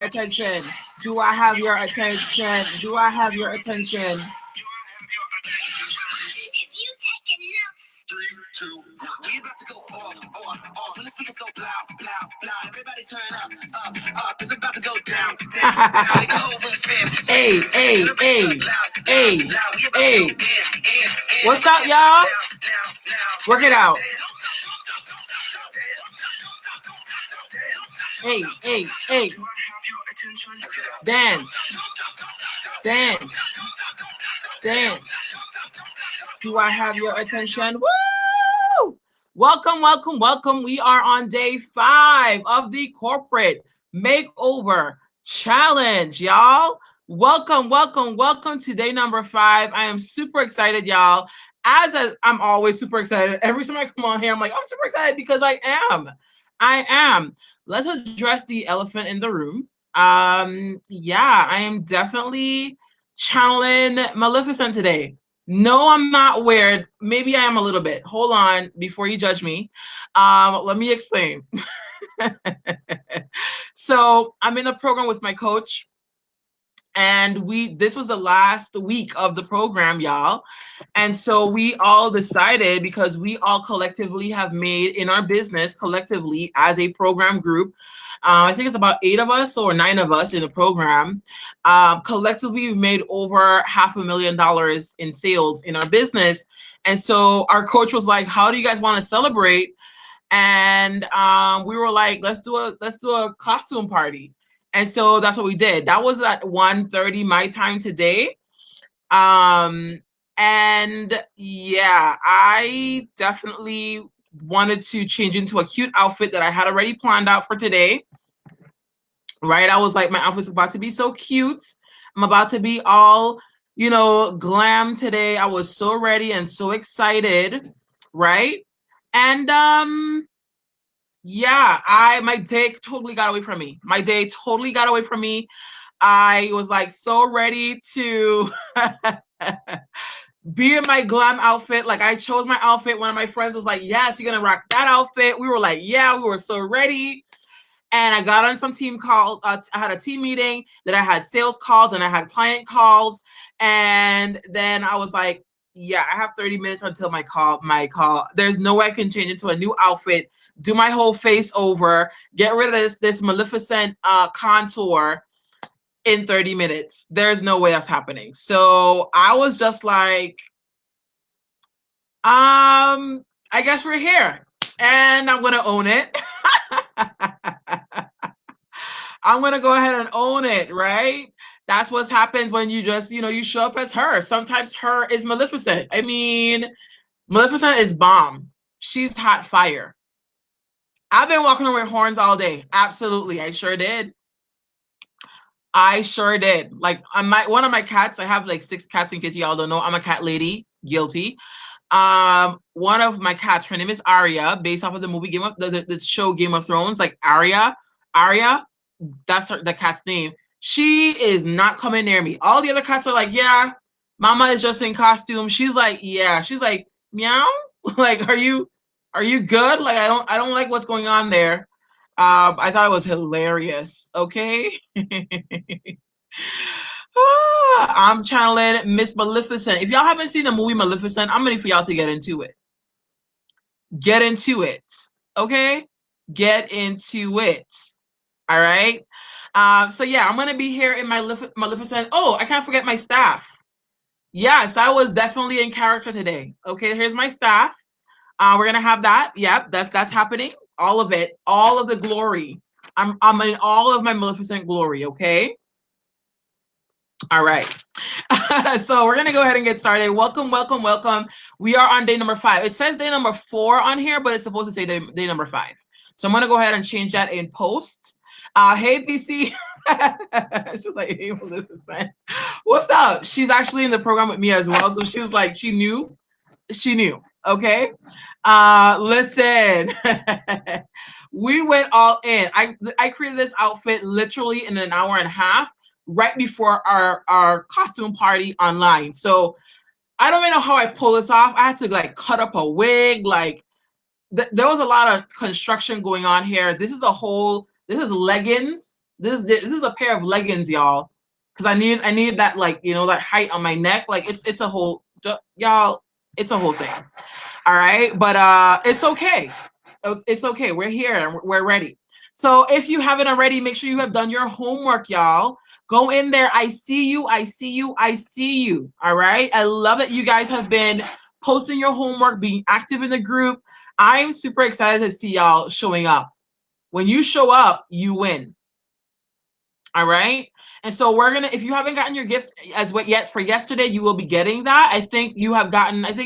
attention? Do I have your attention? Do I have your attention? Is you taking notes? 3, 2, 1. We about to go off. When the speakers go loud. Everybody turn up. It's about to go down. Make the whole room spin. Hey, hey, hey, hey, hey. What's up, y'all? Work it out. Hey, hey, hey. Dance. Dance. Dance. Do I have your attention? Woo! Welcome, welcome, welcome. We are on day 5 of the corporate makeover challenge, y'all. Welcome, welcome, welcome to day number 5. I am super excited, y'all. As I'm always super excited. Every time I come on here, I'm like, I'm super excited because I am. Let's address the elephant in the room. Yeah, I am definitely channeling Maleficent today. No, I'm not weird. Maybe I am a little bit. Hold on before you judge me. Let me explain. So I'm in a program with my coach, and this was the last week of the program, y'all. And so we all decided, because we all collectively have made in our business collectively as a program group, I think it's about 8 of us or 9 of us in the program. Collectively, we've made over $500,000 in sales in our business. And so our coach was like, "How do you guys want to celebrate?" And we were like, let's do a costume party. And so that's what we did. That was at 1:30 my time today. And yeah, I definitely wanted to change into a cute outfit that I had already planned out for today. Right? I was like, my outfit's about to be so cute. I'm about to be all, glam today. I was so ready and so excited, right? And yeah, my day totally got away from me. My day totally got away from me. I was like so ready to be in my glam outfit. Like, I chose my outfit. One of my friends was like, "Yes, you're gonna rock that outfit." We were like, "Yeah," we were so ready. And I got on some team calls. I had a team meeting, then I had sales calls, and I had client calls. And then I was like, yeah, I have 30 minutes until my call. There's no way I can change into a new outfit, do my whole face over, get rid of this Maleficent contour in 30 minutes. There's no way that's happening. So I was just like, I guess we're here. And I'm gonna own it. I'm going to go ahead and own it, right? That's what happens when you just, you show up as her. Sometimes her is Maleficent. I mean, Maleficent is bomb. She's hot fire. I've been walking around with horns all day. Absolutely. I sure did. Like, one of my cats, I have like 6 cats in case y'all don't know. I'm a cat lady. Guilty. One of my cats, her name is Arya, based off of the movie the show Game of Thrones, like Arya, that's the cat's name. She is not coming near me. All the other cats are like, "Yeah, mama is just in costume." She's like, "Yeah." She's like, "Meow." Like, are you good? Like, I don't like what's going on there. I thought it was hilarious. Okay. I'm channeling Miss Maleficent. If y'all haven't seen the movie Maleficent, I'm ready for y'all to get into it. Get into it. Okay? Get into it. All right? So yeah, I'm gonna be here in my Maleficent. Oh, I can't forget my staff. Yes, I was definitely in character today. Okay, here's my staff. We're gonna have that. Yep, that's happening. All of it, all of the glory. I'm in all of my Maleficent glory. Okay. All right. So we're gonna go ahead and get started. Welcome, welcome, welcome. We are on day number 5. It says day number 4 on here, but it's supposed to say day number 5. So I'm gonna go ahead and change that in post. Hey PC. She's like, "Hey, Maleficent. What's up?" She's actually in the program with me as well. So she's like, she knew. Okay. Listen. We went all in. I created this outfit literally in an hour and a half, right before our costume party online. So I don't even know how I pull this off. I had to like cut up a wig. Like, there was a lot of construction going on here. This is leggings. This is a pair of leggings, y'all. Cause I need that, like, that height on my neck. Like it's a whole, y'all. It's a whole thing. All right, but it's okay. It's okay. We're here and we're ready. So if you haven't already, make sure you have done your homework, y'all. Go in there. I see you. I see you. I see you. All right. I love that you guys have been posting your homework, being active in the group. I'm super excited to see y'all showing up. When you show up, you win. All right. And so we're going to, if you haven't gotten your gift as what yet for yesterday, you will be getting that. I think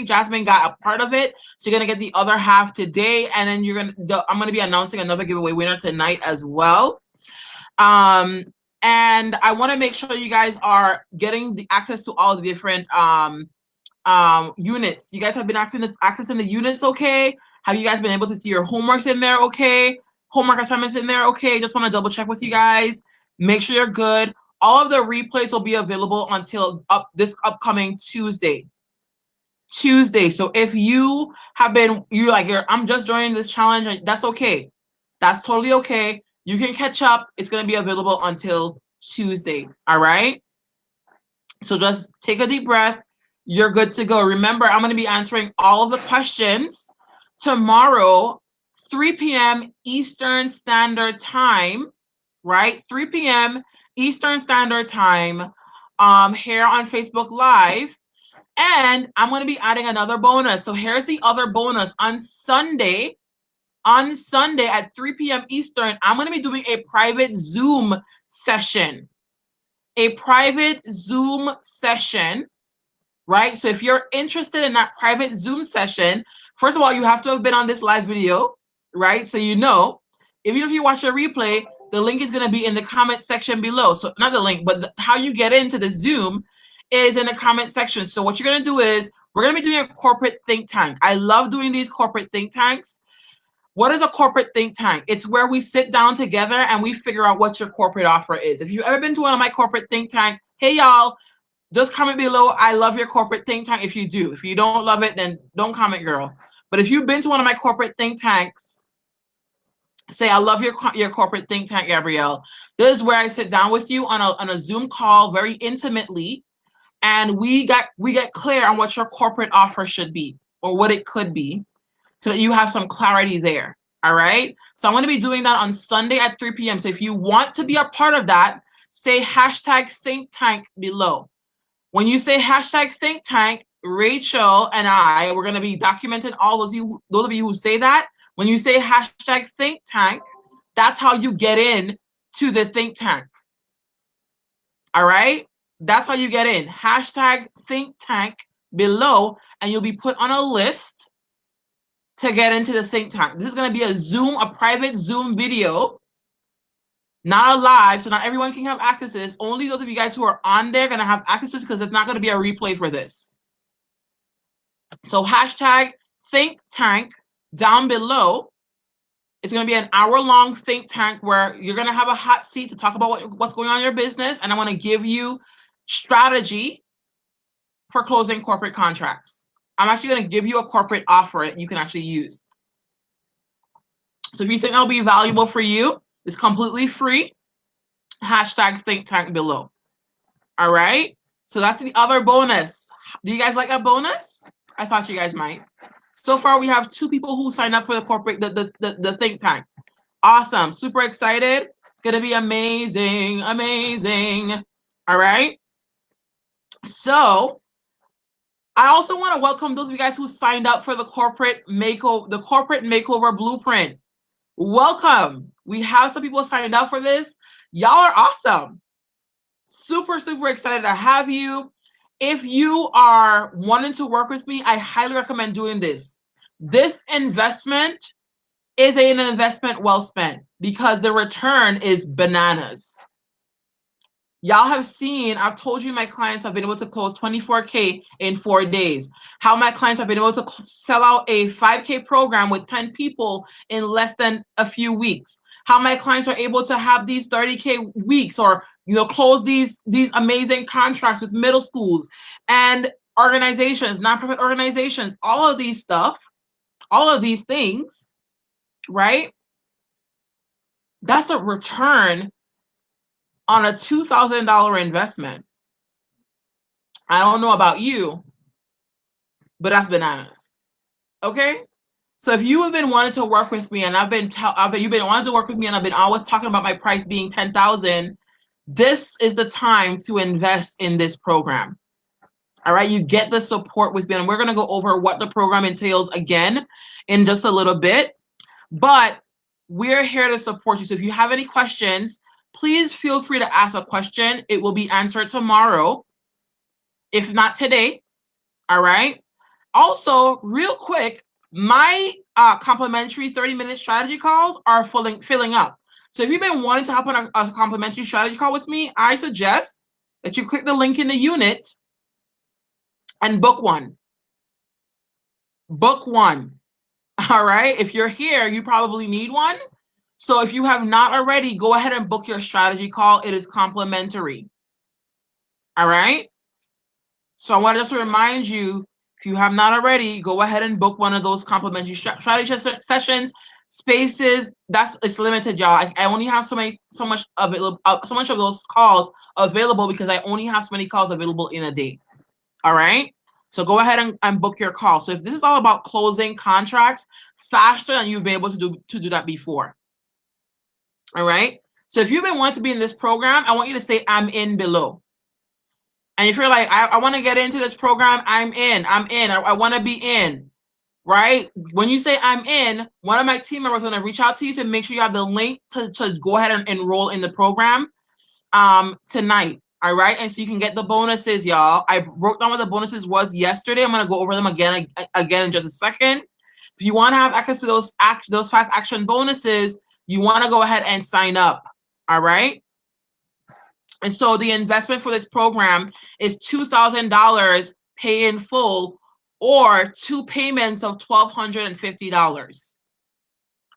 Jasmine got a part of it. So you're going to get the other half today. And then I'm going to be announcing another giveaway winner tonight as well. And I want to make sure you guys are getting the access to all the different, units. You guys have been accessing the units. Okay. Have you guys been able to see your homeworks in there? Okay. Homework assignments in there. Okay. Just want to double check with you guys. Make sure you're good. All of the replays will be available until this upcoming Tuesday. So if you have been, I'm just joining this challenge, that's okay. That's totally okay. You can catch up. It's going to be available until Tuesday. All right. So just take a deep breath. You're good to go. Remember, I'm going to be answering all of the questions tomorrow, 3 p.m. Eastern Standard Time, right? 3 p.m. Eastern Standard Time, here on Facebook Live. And I'm going to be adding another bonus. So here's the other bonus. On Sunday at 3 p.m. Eastern, I'm going to be doing a private Zoom session. Right? So if you're interested in that private Zoom session, first of all, you have to have been on this live video, right? So even if you watch a replay, the link is going to be in the comment section below. So not the link, but how you get into the Zoom is in the comment section. So what you're going to do is we're going to be doing a corporate think tank. I love doing these corporate think tanks. What is a corporate think tank? It's where we sit down together and we figure out what your corporate offer is. If you've ever been to one of my corporate think tank, hey y'all, just comment below, I love your corporate think tank if you do. If you don't love it, then don't comment, girl. But if you've been to one of my corporate think tanks, say, I love your corporate think tank, Gabrielle. This is where I sit down with you on a Zoom call very intimately, and we get clear on what your corporate offer should be or what it could be so that you have some clarity there. All right. So I'm going to be doing that on Sunday at 3 p.m. So if you want to be a part of that, say hashtag think tank below. When you say hashtag think tank, Rachel and I, we're going to be documenting all those of you who say that. When you say hashtag think tank, that's how you get in to the think tank. All right. That's how you get in. Hashtag think tank below, and you'll be put on a list to get into the think tank. This is going to be a private Zoom video, not a live, so not everyone can have access to this. Only those of you guys who are on there are going to have access to this because it's not going to be a replay for this. So hashtag think tank down below. It's going to be an hour-long think tank where you're going to have a hot seat to talk about what's going on in your business, and I want to give you strategy for closing corporate contracts. I'm actually going to give you a corporate offer that you can actually use. So if you think that'll be valuable for you, it's completely free. Hashtag think tank below. All right. So that's the other bonus. Do you guys like a bonus? I thought you guys might. So far, we have 2 people who signed up for the think tank. Awesome. Super excited. It's going to be amazing. Amazing. All right. So I also want to welcome those of you guys who signed up for the corporate makeover blueprint. Welcome. We have some people signed up for this. Y'all are awesome. Super, super excited to have you. If you are wanting to work with me, I highly recommend doing this. This investment is an investment well spent because the return is bananas. Y'all have seen, I've told you my clients have been able to close 24K in 4 days. How my clients have been able to sell out a 5K program with 10 people in less than a few weeks. How my clients are able to have these 30K weeks or close these amazing contracts with middle schools and organizations, nonprofit organizations, all of these stuff, all of these things, right? That's a return on a $2,000 investment. I don't know about you, but that's bananas. Okay? So if you have been wanting to work with me and you've been wanting to work with me and I've been always talking about my price being 10,000, this is the time to invest in this program. All right, you get the support with me, and we're going to go over what the program entails again in just a little bit, but we're here to support you. So if you have any questions, please feel free to ask a question. It will be answered tomorrow, if not today. All right. Also, real quick, my complimentary 30-minute strategy calls are filling up. So if you've been wanting to hop on a complimentary strategy call with me, I suggest that you click the link in the unit and book one. Book one. All right. If you're here, you probably need one. So if you have not already, go ahead and book your strategy call. It is complimentary. All right. So I want to just remind you, if you have not already, go ahead and book one of those complimentary strategy sessions. Spaces, it's limited, y'all. I only have so much of those calls available because I only have so many calls available in a day. All right. So go ahead and book your call. So if this is all about closing contracts faster than you've been able to do that before. All right. So if you've been wanting to be in this program, I want you to say I'm in below. And if you're like, I want to get into this program, I'm in. I want to be in. Right? When you say I'm in, one of my team members is going to reach out to you to make sure you have the link to go ahead and enroll in the program tonight. All right. And so you can get the bonuses, y'all. I wrote down what the bonuses was yesterday. I'm going to go over them again in just a second. If you want to have access to those fast action bonuses, you want to go ahead and sign up. All right. And so the investment for this program is $2,000 pay in full or 2 payments of $1,250.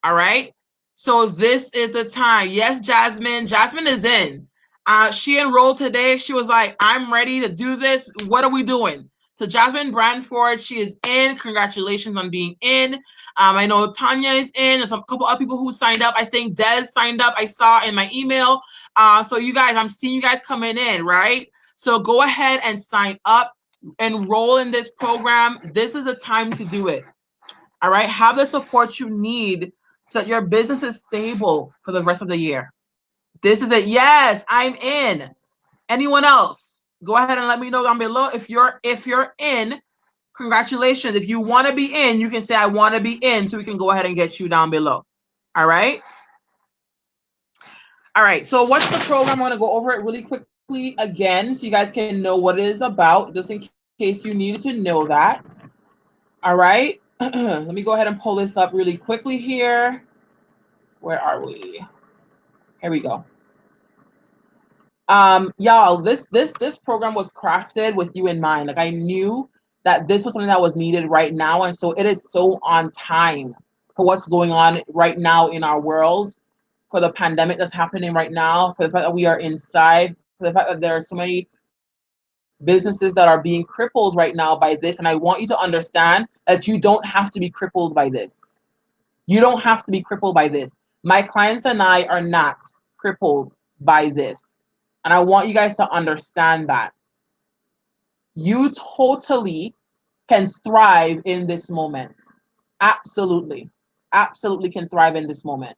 All right. So this is the time. Yes, Jasmine. Jasmine is in. She enrolled today. She was like, I'm ready to do this. What are we doing? So Jasmine Branford, she is in. Congratulations on being in. I know Tanya is in. There's a couple other people who signed up. I think Des signed up. I saw in my email. So you guys, I'm seeing you guys coming in, right? So go ahead and sign up, enroll in this program. This is the time to do it. All right. Have the support you need so that your business is stable for the rest of the year. This is it. Yes, I'm in. Anyone else? Go ahead and let me know down below if you're in. Congratulations. If you want to be in, you can say I want to be in so we can go ahead and get you down below. All right. All right. So what's the program? I want to go over it really quickly again so you guys can know what it is about, just in case you needed to know that. All right. Let me go ahead and pull this up really quickly here. Where are we? Here we go. Y'all, this program was crafted with you in mind. Like I knew that this was something that was needed right now, and so it is so on time for what's going on right now in our world, for the pandemic that's happening right now, for the fact that we are inside, for the fact that there are so many businesses that are being crippled right now by this. And I want you to understand that you don't have to be crippled by this. You don't have to be crippled by this. My clients and I are not crippled by this. And I want you guys to understand that. You totally can thrive in this moment. Absolutely. Absolutely can thrive in this moment.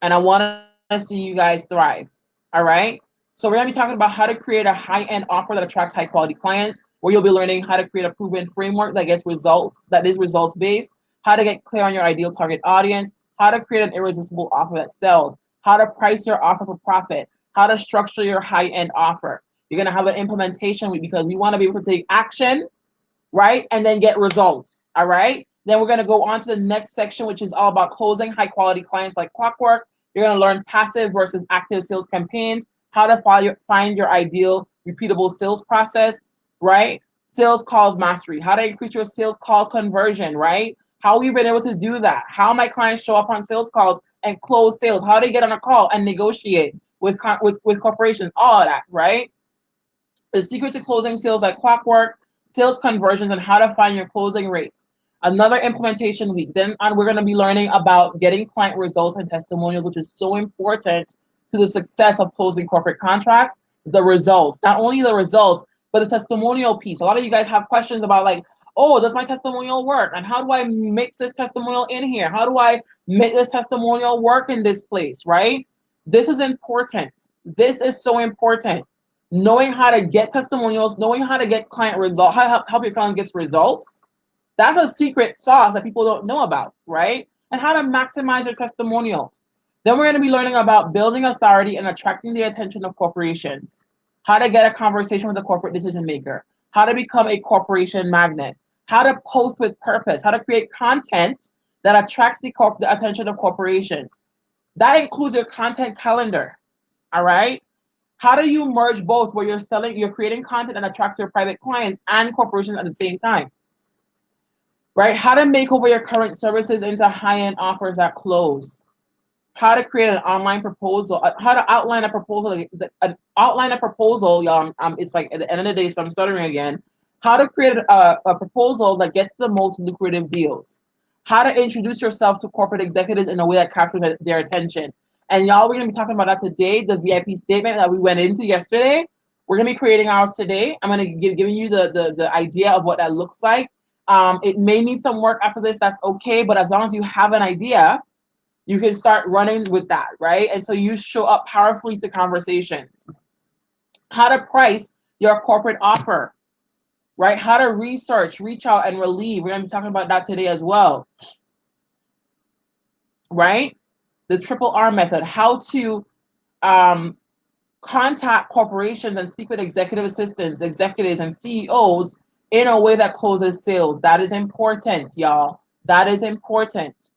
And I want to see you guys thrive. All right. So we're going to be talking about how to create a high-end offer that attracts high-quality clients, where you'll be learning how to create a proven framework that gets results, that is results-based, how to get clear on your ideal target audience, how to create an irresistible offer that sells, how to price your offer for profit, how to structure your high-end offer. You're going to have an implementation week because we want to be able to take action, right? And then get results. All right. Then we're going to go on to the next section, which is all about closing high quality clients like clockwork. You're going to learn passive versus active sales campaigns, how to find your ideal repeatable sales process, right? Sales calls mastery, how to increase your sales call conversion, right? How we've been able to do that, how my clients show up on sales calls and close sales, how they get on a call and negotiate with corporations, all of that, right? The secret to closing sales like clockwork, sales conversions, and how to find your closing rates. Another implementation week. Then we're going to be learning about getting client results and testimonials, which is so important to the success of closing corporate contracts, the results. Not only the results, but the testimonial piece. A lot of you guys have questions about like, oh, does my testimonial work? And how do I mix this testimonial in here? How do I make this testimonial work in this place, right? This is important. This is so important. Knowing how to get testimonials, knowing how to get client results, how to help your client get results. That's a secret sauce that people don't know about, right? And how to maximize your testimonials. Then we're going to be learning about building authority and attracting the attention of corporations, how to get a conversation with a corporate decision maker, how to become a corporation magnet, how to post with purpose, how to create content that attracts the attention of corporations. That includes your content calendar, all right? How do you merge both where you're creating content that attracts your private clients and corporations at the same time? Right? How to make over your current services into high-end offers that close. How to create an online proposal. How to outline a proposal. Outline a proposal, y'all. It's like at the end of the day, so I'm stuttering again. How to create a proposal that gets the most lucrative deals. How to introduce yourself to corporate executives in a way that captures their attention. And y'all, we're going to be talking about that today, the VIP statement that we went into yesterday. We're going to be creating ours today. I'm going to be giving you the idea of what that looks like. It may need some work after this. That's okay. But as long as you have an idea, you can start running with that, right? And so you show up powerfully to conversations. How to price your corporate offer, right? How to research, reach out, and relieve. We're going to be talking about that today as well, right? The triple R method. How to contact corporations and speak with executive assistants, executives, and CEOs in a way that closes sales. That is important, y'all. That is important.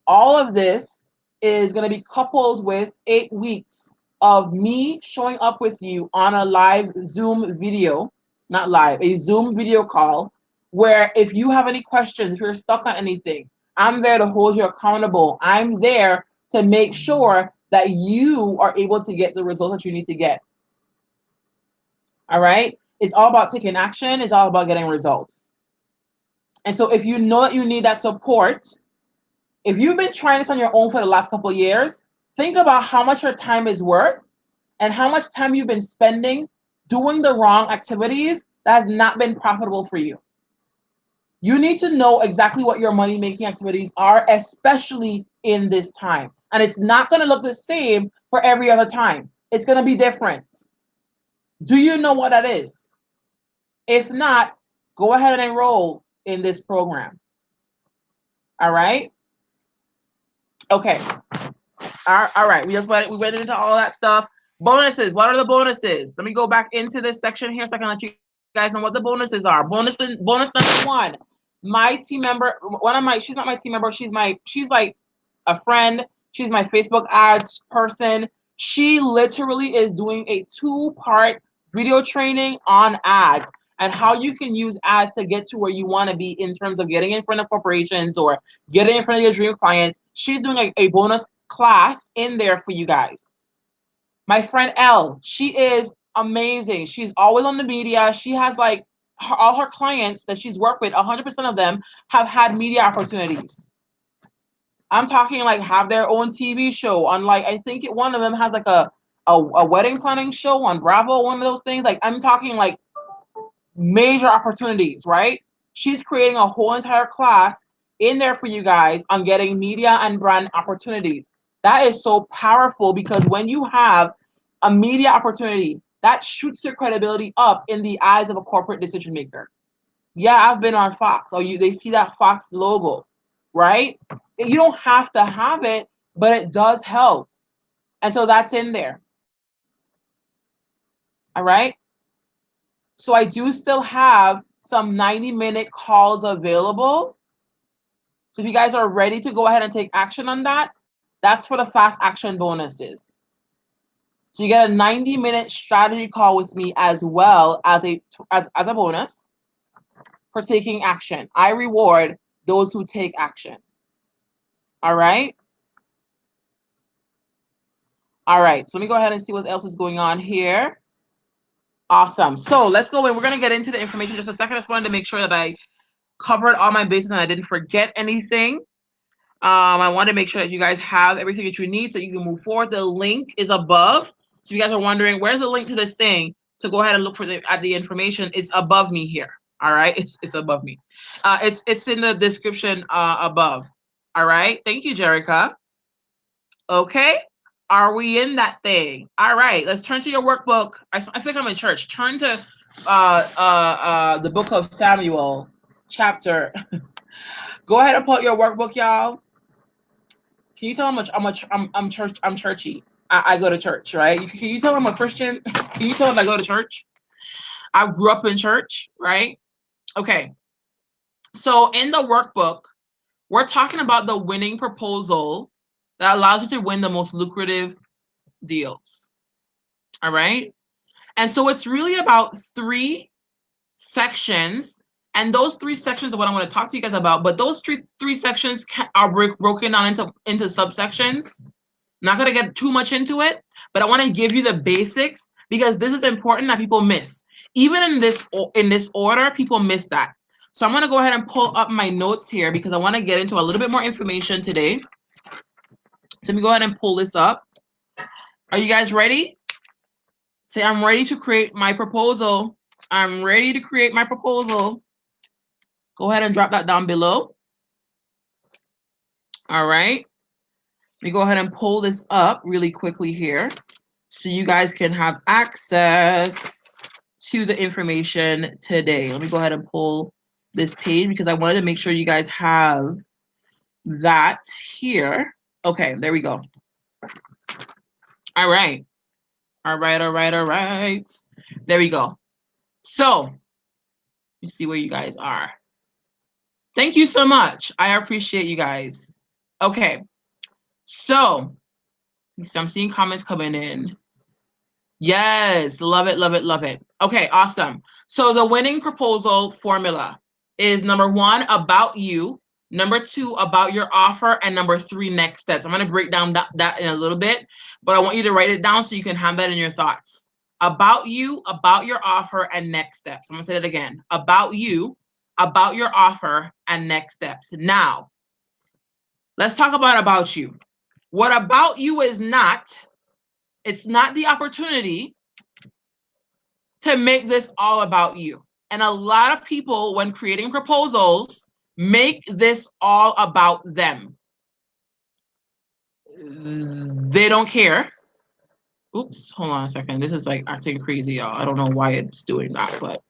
All of this is going to be coupled with 8 weeks of me showing up with you on a live Zoom video, not live, a Zoom video call, where if you have any questions, if you're stuck on anything, I'm there to hold you accountable. I'm there to make sure that you are able to get the results that you need to get. All right? It's all about taking action. It's all about getting results. And so if you know that you need that support, if you've been trying this on your own for the last couple of years, think about how much your time is worth and how much time you've been spending doing the wrong activities that has not been profitable for you. You need to know exactly what your money-making activities are, especially in this time. And it's not going to look the same for every other time. It's going to be different. Do you know what that is? If not, go ahead and enroll in this program. All right? Okay. All right. We went into all that stuff. Bonuses. What are the bonuses? Let me go back into this section here so I can let you guys know what the bonuses are. Bonus number one. My team member, she's not my team member, she's like a friend. She's my Facebook ads person. She literally is doing a 2-part video training on ads and how you can use ads to get to where you want to be in terms of getting in front of corporations or getting in front of your dream clients. She's doing a bonus class in there for you guys. My friend Elle, she is amazing. She's always on the media. She has like all her clients that she's worked with, 100% of them have had media opportunities. I'm talking like have their own TV show on, like, I think one of them has like a wedding planning show on Bravo, one of those things. Like, I'm talking like major opportunities, right? She's creating a whole entire class in there for you guys on getting media and brand opportunities. That is so powerful because when you have a media opportunity, that shoots your credibility up in the eyes of a corporate decision maker. Yeah, I've been on Fox. Or they see that Fox logo, right? You don't have to have it, but it does help. And so that's in there. All right. So I do still have some 90-minute calls available. So if you guys are ready to go ahead and take action on that, that's for the fast action bonuses. So you get a 90-minute strategy call with me as well as a bonus for taking action. I reward those who take action. All right. All right. So let me go ahead and see what else is going on here. Awesome. So let's go in. We're going to get into the information in just a second. I just wanted to make sure that I covered all my bases and I didn't forget anything. I want to make sure that you guys have everything that you need so you can move forward. The link is above. So if you guys are wondering, where's the link to this thing to go ahead and look for at the information, it's above me here. All right, it's above me. It's in the description above. All right, thank you, Jerica. Okay, are we in that thing? All right, let's turn to your workbook. I think I'm in church. Turn to the book of Samuel, chapter. Go ahead and pull out your workbook, y'all. Can you tell I'm churchy? I go to church, right? Can you tell I'm a Christian? Can you tell them I go to church? I grew up in church, right? Okay. So in the workbook, we're talking about the winning proposal that allows you to win the most lucrative deals. All right. And so it's really about 3 sections. And those 3 sections are what I want to talk to you guys about. But those three sections are broken down into subsections. Not going to get too much into it, but I want to give you the basics because this is important that people miss. Even in this order, people miss that. So I'm going to go ahead and pull up my notes here because I want to get into a little bit more information today. So let me go ahead and pull this up. Are you guys ready? Say, I'm ready to create my proposal. I'm ready to create my proposal. Go ahead and drop that down below. All right. Let me go ahead and pull this up really quickly here so you guys can have access to the information today. Let me go ahead and pull this page because I wanted to make sure you guys have that here. Okay, there we go. All right. All right, all right, all right. There we go. So, let me see where you guys are. Thank you so much. I appreciate you guys. Okay, so I'm seeing comments coming in. Yes, love it, love it, love it. Okay, awesome. So the winning proposal formula is number 1, about you, number 2, about your offer, and number 3, next steps. I'm going to break down that in a little bit, but I want you to write it down so you can have that in your thoughts. About you, about your offer, and next steps. I'm going to say it again. About you, about your offer, and next steps. Now, let's talk about you. What about you is not, it's not the opportunity to make this all about you. And a lot of people, when creating proposals, make this all about them. They don't care. Oops, hold on a second. This is like acting crazy, y'all. I don't know why it's doing that, but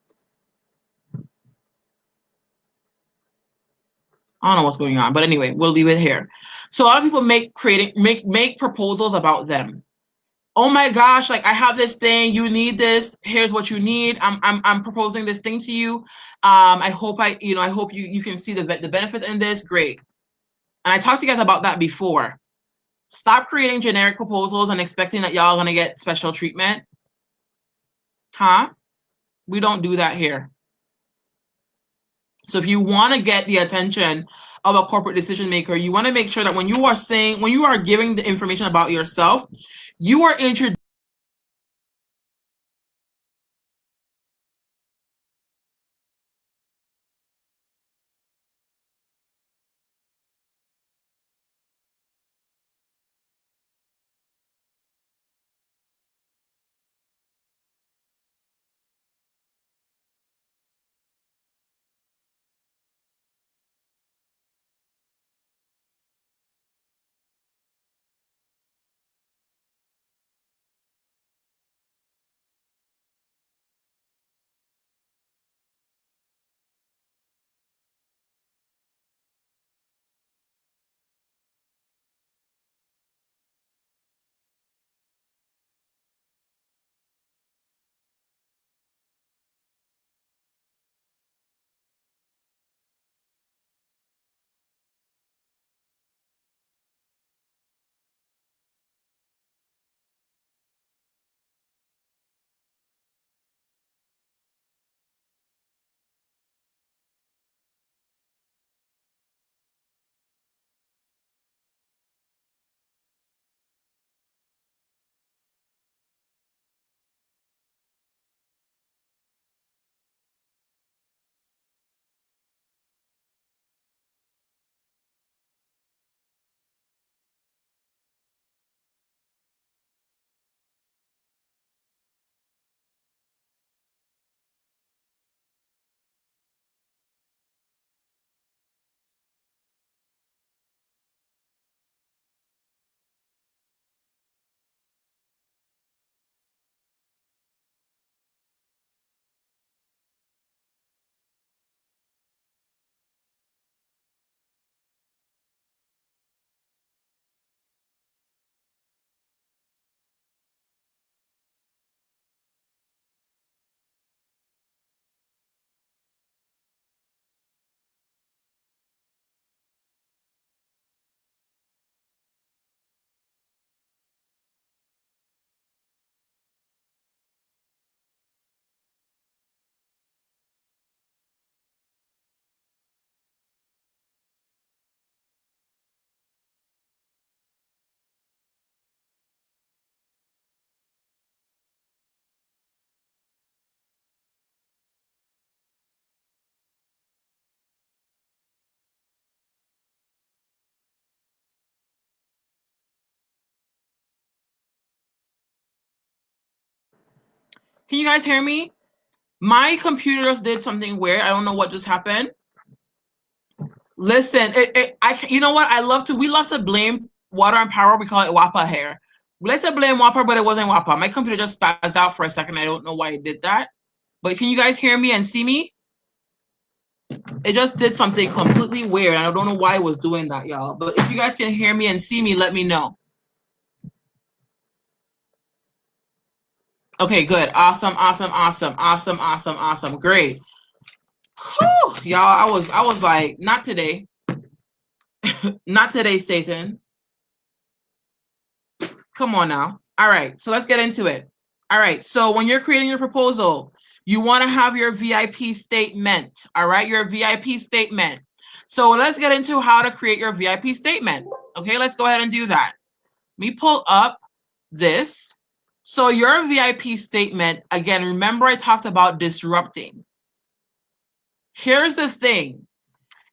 I don't know what's going on. But anyway, we'll leave it here. So a lot of people make proposals about them. Oh my gosh, like I have this thing, you need this, here's what you need. I'm proposing this thing to you. I hope you can see the benefit in this. Great. And I talked to you guys about that before. Stop creating generic proposals and expecting that y'all are gonna get special treatment. Huh? We don't do that here. So if you want to get the attention of a corporate decision maker, you want to make sure that when you are giving the information about yourself, you are introducing Can you guys hear me? My computer just did something weird. I don't know what just happened. Listen, you know what? We love to blame water and power. We call it WAPA here. We like to blame WAPA, but it wasn't WAPA. My computer just spazzed out for a second. I don't know why it did that. But can you guys hear me and see me? It just did something completely weird. I don't know why it was doing that, y'all. But if you guys can hear me and see me, let me know. Okay, good. Awesome, awesome, awesome, awesome, awesome, awesome. Great. Whew, y'all, I was like, not today. Not today, Satan. Come on now. All right, so let's get into it. All right, so when you're creating your proposal, you want to have your VIP statement. All right, your VIP statement. So let's get into how to create your VIP statement. Okay, let's go ahead and do that. Let me pull up this. So your VIP statement, again, remember I talked about disrupting. Here's the thing.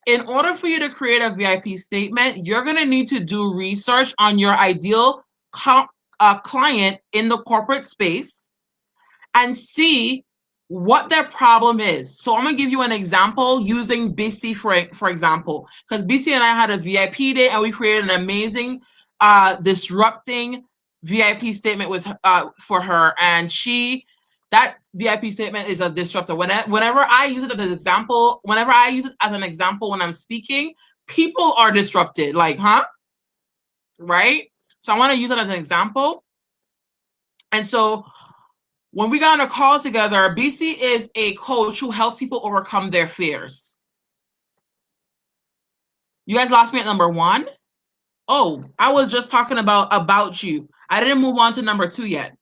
In order for you to create a VIP statement, you're going to need to do research on your ideal client in the corporate space and see what their problem is. So I'm going to give you an example using BC for example, because BC and I had a VIP day and we created an amazing disrupting VIP statement with for her, and that VIP statement is a disruptor. Whenever I use it as an example, when I'm speaking, people are disrupted. Like, huh? Right? So I want to use it as an example. And so when we got on a call together, BC is a coach who helps people overcome their fears. You guys lost me at number 1. Oh, I was just talking about you. I didn't move on to number 2 yet.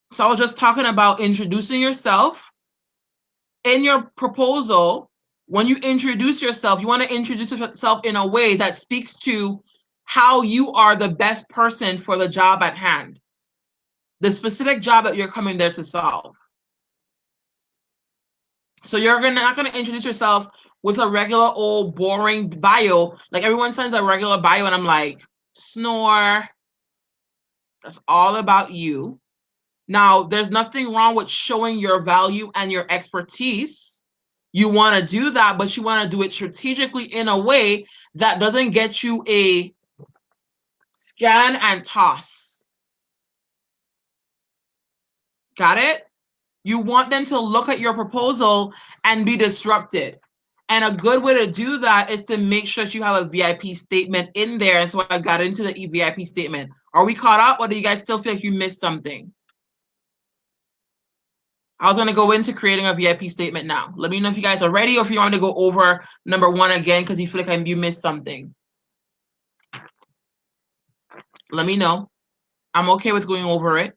So I was just talking about introducing yourself. In your proposal, when you introduce yourself, you want to introduce yourself in a way that speaks to how you are the best person for the job at hand, the specific job that you're coming there to solve. So you're not going to introduce yourself with a regular old boring bio. Like everyone sends a regular bio and I'm like, snore. That's all about you. Now, there's nothing wrong with showing your value and your expertise. You want to do that, but you want to do it strategically in a way that doesn't get you a scan and toss. Got it? You want them to look at your proposal and be disrupted. And a good way to do that is to make sure that you have a VIP statement in there. And so I got into the VIP statement. Are we caught up, or do you guys still feel like you missed something? I was going to go into creating a VIP statement now. Let me know if you guys are ready or if you want to go over number 1 again because you feel like you missed something. Let me know. I'm okay with going over it.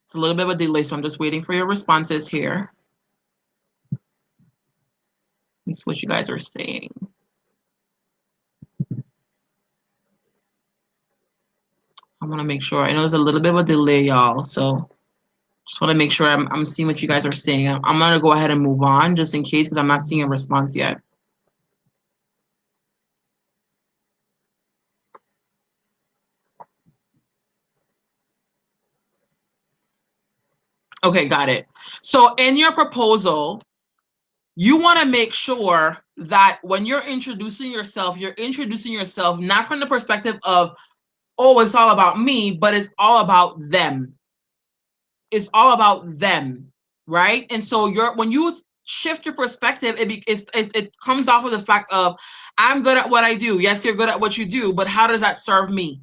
It's a little bit of a delay, so I'm just waiting for your responses here. Let's see what you guys are saying. I want to make sure. I know there's a little bit of a delay, y'all, so just want to make sure I'm seeing what you guys are saying. I'm going to go ahead and move on just in case because I'm not seeing a response yet. Okay, got it. So in your proposal, you want to make sure that when you're introducing yourself not from the perspective of, oh, it's all about me, but it's all about them. It's all about them, right? And so when you shift your perspective, it comes off of the fact of, I'm good at what I do. Yes, you're good at what you do, but how does that serve me?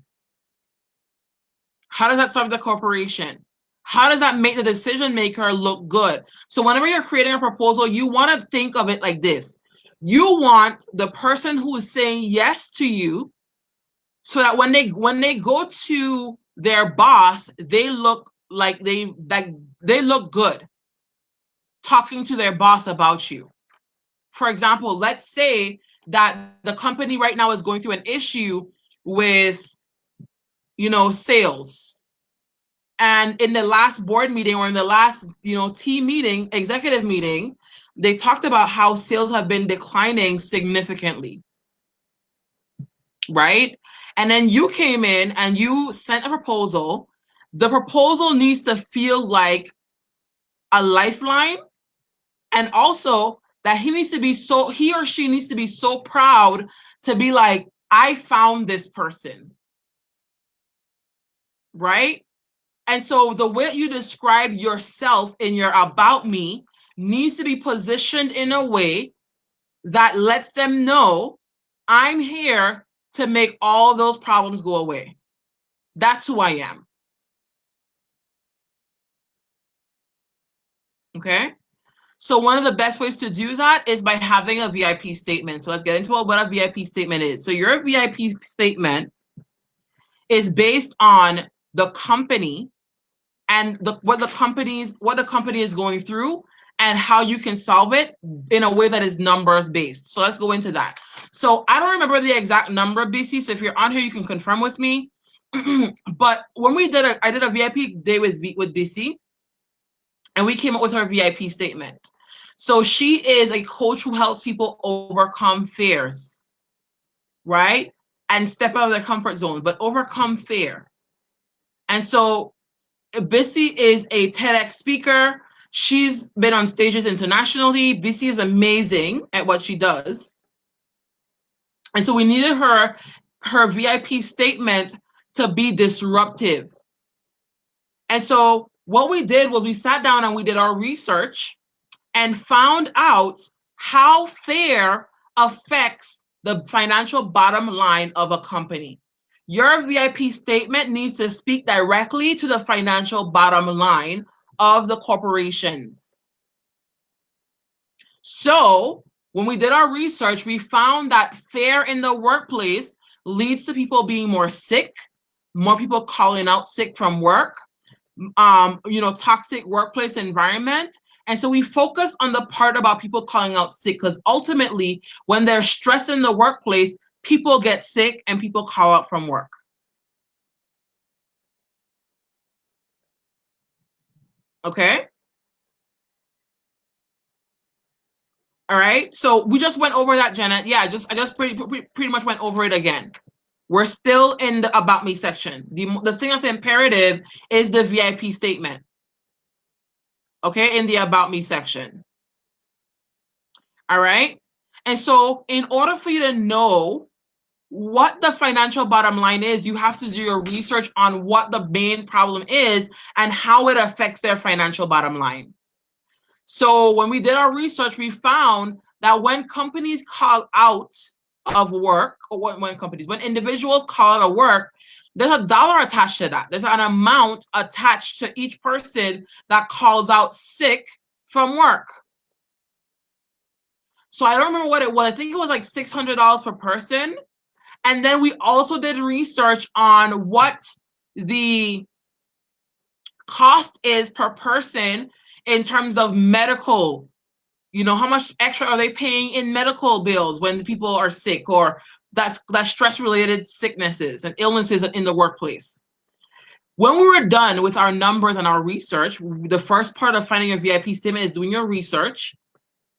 How does that serve the corporation? How does that make the decision maker look good? So whenever you're creating a proposal, you want to think of it like this. You want the person who is saying yes to you so that when they go to their boss, they look like they look good talking to their boss about you. For example, let's say that the company right now is going through an issue with, sales. And in the last board meeting or in the last, team meeting, executive meeting, they talked about how sales have been declining significantly, right? And then you came in and you sent a proposal. The proposal needs to feel like a lifeline, and also that he or she needs to be so proud to be like, I found this person, right? And so the way you describe yourself in your about me needs to be positioned in a way that lets them know I'm here to make all those problems go away. That's who I am. Okay. So one of the best ways to do that is by having a VIP statement. So let's get into what a VIP statement is. So your VIP statement is based on the company and what the company is going through and how you can solve it in a way that is numbers based. So let's go into that. So I don't remember the exact number, BC. So if you're on here, you can confirm with me. But when I did a VIP day with BC, and we came up with her VIP statement. So she is a coach who helps people overcome fears, right? And step out of their comfort zone, but overcome fear. And so Bissy is a TEDx speaker. She's been on stages internationally. Bissy is amazing at what she does. And so we needed her VIP statement to be disruptive. And so what we did was we sat down and we did our research and found out how fear affects the financial bottom line of a company. Your VIP statement needs to speak directly to the financial bottom line of the corporations. So, when we did our research, we found that fear in the workplace leads to people being more sick, more people calling out sick from work, toxic workplace environment. And so we focus on the part about people calling out sick, because ultimately, when there's stress in the workplace, people get sick and people call out from work. Okay. All right. So we just went over that, Janet. Yeah, I just pretty much went over it again. We're still in the about me section. The thing that's imperative is the VIP statement. Okay, in the about me section. All right. And so in order for you to know what the financial bottom line is, you have to do your research on what the main problem is and how it affects their financial bottom line. So when we did our research, we found that when companies call out of work, or when individuals call out of work, there's a dollar attached to that. There's an amount attached to each person that calls out sick from work. So I don't remember what it was. I think it was like $600 per person. And then we also did research on what the cost is per person in terms of medical. How much extra are they paying in medical bills when people are sick, or that's stress related sicknesses and illnesses in the workplace. When we were done with our numbers and our research, the first part of finding a VIP statement is doing your research,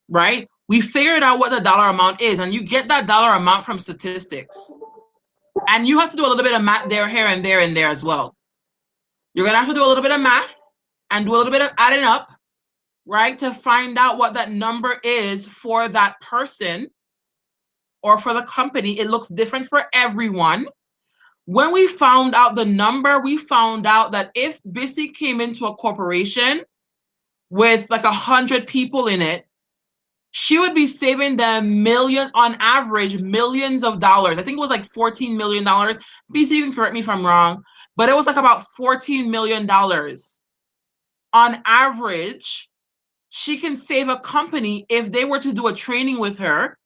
right? We figured out what the dollar amount is, and you get that dollar amount from statistics. And you have to do a little bit of math there, here, and there as well. You're going to have to do a little bit of math and do a little bit of adding up, right, to find out what that number is for that person or for the company. It looks different for everyone. When we found out the number, we found out that if Bissy came into a corporation with like 100 people in it, she would be saving them on average, millions of dollars. I think it was like $14 million. BC, you can correct me if I'm wrong, but it was like about $14 million. On average, she can save a company if they were to do a training with her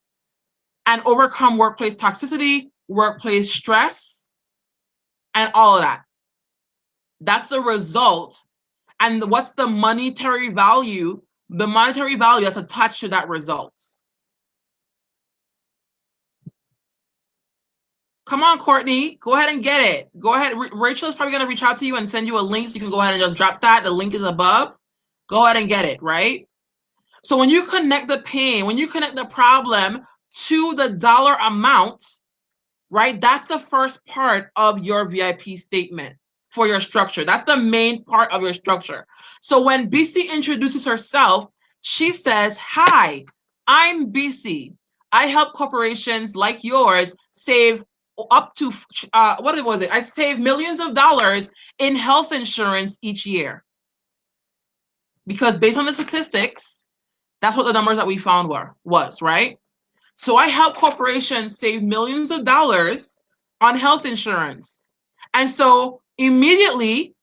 and overcome workplace toxicity, workplace stress, and all of that. That's a result. And what's the monetary value? The monetary value that's attached to that result. Come on, Courtney. Go ahead and get it. Go ahead. Rachel is probably going to reach out to you and send you a link so you can go ahead and just drop that. The link is above. Go ahead and get it, right? So when you connect the pain, when you connect the problem to the dollar amount, right? That's the first part of your VIP statement for your structure. That's the main part of your structure. So when BC introduces herself, she says, "Hi, I'm BC. I help corporations like yours save up to what was it? I save millions of dollars in health insurance each year." Because based on the statistics, that's what the numbers that we found was, right? So I help corporations save millions of dollars on health insurance. And so immediately,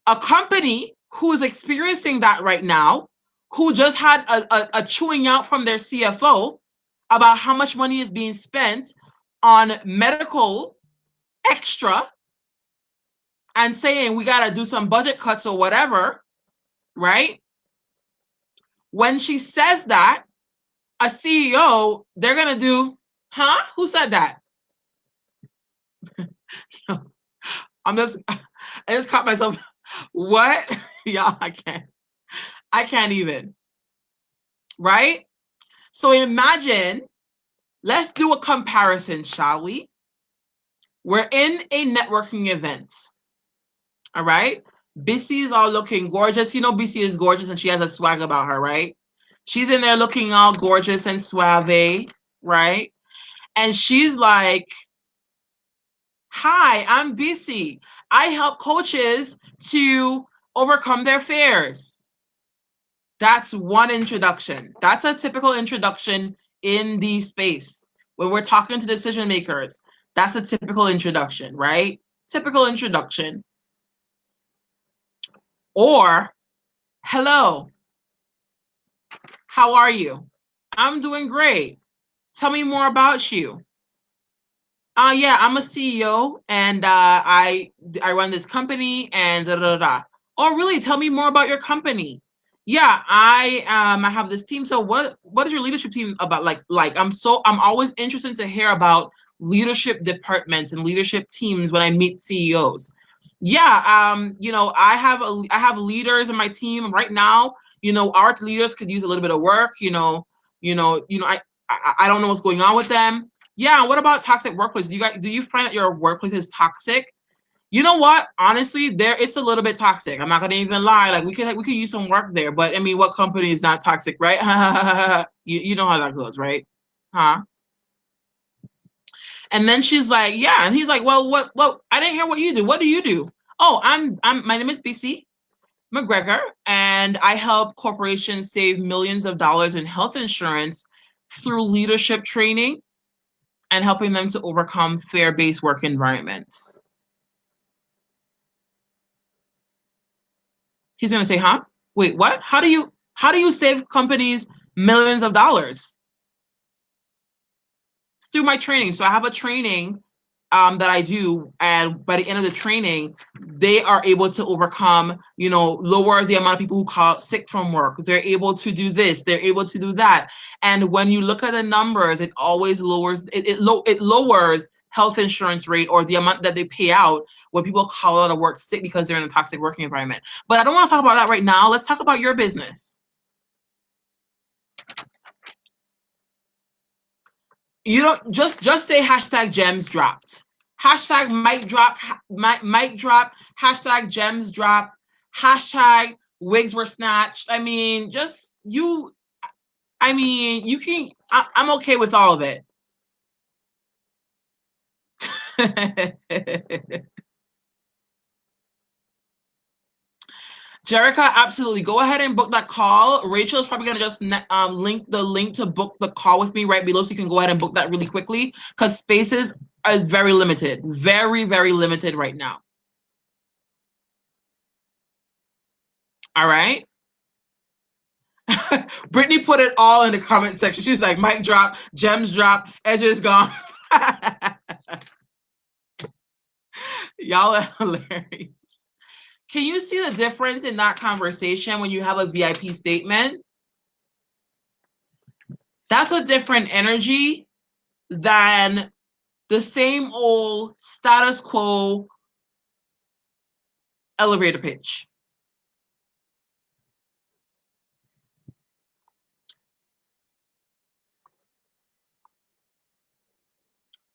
a company who is experiencing that right now, who just had a chewing out from their CFO about how much money is being spent on medical extra and saying we got to do some budget cuts or whatever, right? When she says that, a CEO, they're going to do, huh? Who said that? I'm just, I just caught myself. What? Y'all, I can't even. Right? So imagine, let's do a comparison, shall we? We're in a networking event. All right? BC is all looking gorgeous. You know, BC is gorgeous and she has a swag about her, right? She's in there looking all gorgeous and suave, right? And she's like, "Hi, I'm BC. I help coaches to overcome their fears." That's one introduction. That's a typical introduction in the space. When we're talking to decision makers, that's a typical introduction, right? Typical introduction. Or, "Hello, how are you?" "I'm doing great. Tell me more about you." Yeah, I'm a CEO and I run this company and da da da. "Oh, really? Tell me more about your company." "Yeah, I have this team. So what is your leadership team about?" I'm always interested to hear about leadership departments and leadership teams when I meet CEOs. "Yeah, I have leaders in my team right now. Our leaders could use a little bit of work. I don't know what's going on with them." "Yeah, what about toxic workplace? Do you find that your workplace is toxic?" "You know what? Honestly, it's a little bit toxic. I'm not gonna even lie. Like we could use some work there. But I mean, what company is not toxic, right?" You know how that goes, right? Huh? And then she's like, "Yeah," and he's like, "Well, what? I didn't hear what you do. What do you do?" "Oh, my name is BC McGregor, and I help corporations save millions of dollars in health insurance through leadership training and helping them to overcome fear-based work environments." He's going to say, "Huh? Wait, what? How do you save companies millions of dollars?" "Through my training." So I have a training that I do, and by the end of the training, they are able to overcome, lower the amount of people who call out sick from work. They're able to do this. They're able to do that. And when you look at the numbers, it always lowers health insurance rate or the amount that they pay out when people call out of work sick because they're in a toxic working environment. But I don't want to talk about that right now. Let's talk about your business. You don't just say hashtag gems dropped. Hashtag mic drop, hashtag gems drop, hashtag wigs were snatched. You can, I'm okay with all of it. Jerica, absolutely. Go ahead and book that call. Rachel is probably going to just link the link to book the call with me right below so you can go ahead and book that really quickly because spaces is very limited. Very, very limited right now. All right. Brittany put it all in the comment section. She's like, "Mic drop, gems drop, Edge is gone." Y'all are hilarious. Can you see the difference in that conversation when you have a VIP statement? That's a different energy than the same old status quo elevator pitch.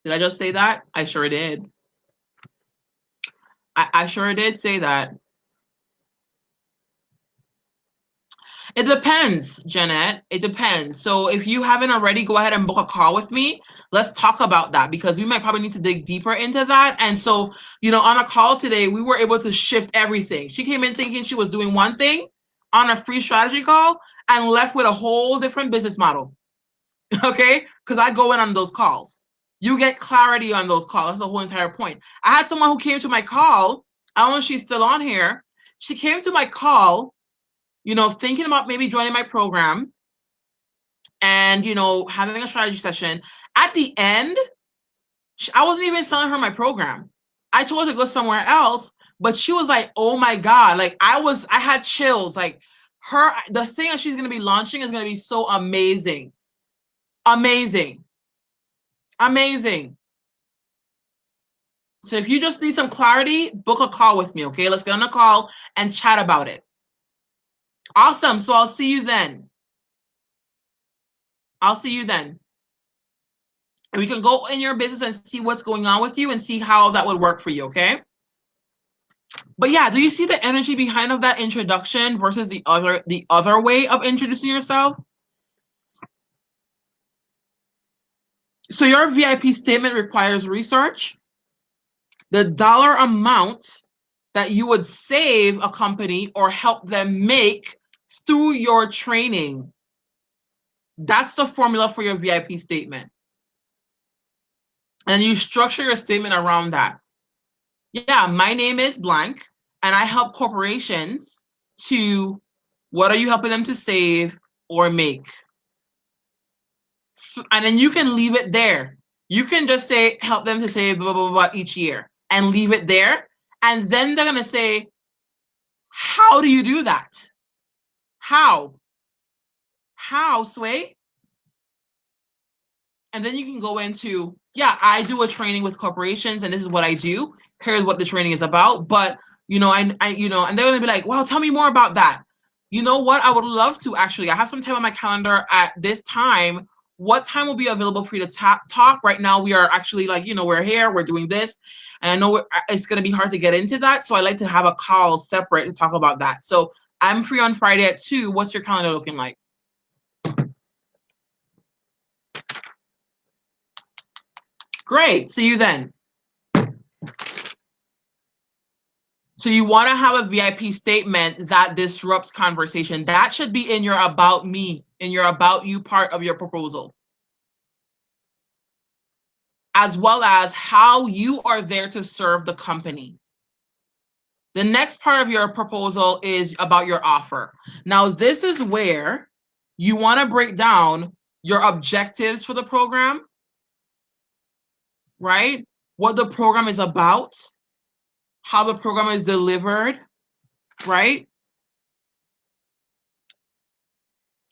Did I just say that? I sure did. I sure did say that. It depends, Jeanette. It depends. So if you haven't already, go ahead and book a call with me. Let's talk about that because we might probably need to dig deeper into that. And so, on a call today, we were able to shift everything. She came in thinking she was doing one thing on a free strategy call and left with a whole different business model. Okay? Because I go in on those calls. You get clarity on those calls. That's the whole entire point. I had someone who came to my call. I don't know if she's still on here. She came to my call, thinking about maybe joining my program and, having a strategy session. At the end, I wasn't even selling her my program. I told her to go somewhere else, but she was like, oh my God. Like I had chills. Like the thing that she's going to be launching is going to be so amazing. Amazing. Amazing. So if you just need some clarity, book a call with me, okay? Let's get on a call and chat about it. Awesome. So I'll see you then. I'll see you then. And we can go in your business and see what's going on with you and see how that would work for you, okay? But yeah, do you see the energy behind of that introduction versus the other way of introducing yourself? So your VIP statement requires research. The dollar amount that you would save a company or help them make through your training. That's the formula for your VIP statement. And you structure your statement around that. Yeah, my name is blank, and I help corporations to, what are you helping them to save or make? And then you can leave it there. You can just say, help them to save blah, blah, blah, blah each year and leave it there. And then they're going to say, how do you do that? How? How, Sway? And then you can go into, yeah, I do a training with corporations and this is what I do. Here's what the training is about. But, and they're going to be like, wow, tell me more about that. You know what? I would love to actually. I have some time on my calendar at this time. What time will be available for you to talk? Right now, we are actually we're here, we're doing this. And I know it's going to be hard to get into that. So I like to have a call separate to talk about that. So I'm free on Friday at 2. What's your calendar looking like? Great. See you then. So you want to have a VIP statement that disrupts conversation. That should be in your about me, in your about you part of your proposal, as well as how you are there to serve the company. The next part of your proposal is about your offer. Now, this is where you want to break down your objectives for the program, right? What the program is about, how the program is delivered, right?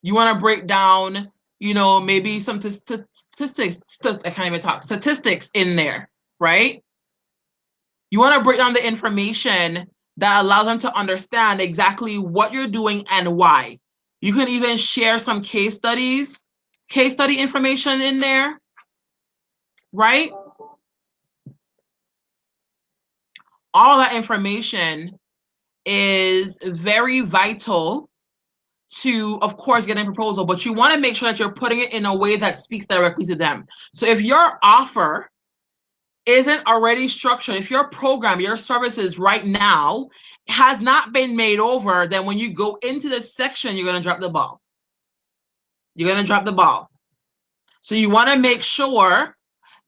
You want to break down, maybe some statistics. I can't even talk. Statistics in there, right? You want to break down the information that allows them to understand exactly what you're doing and why. You can even share some case study information in there, right? All that information is very vital to, of course, get a proposal, but you want to make sure that you're putting it in a way that speaks directly to them. So if your offer isn't already structured, if your program, your services right now has not been made over, then when you go into this section, you're going to drop the ball. You're going to drop the ball. So you want to make sure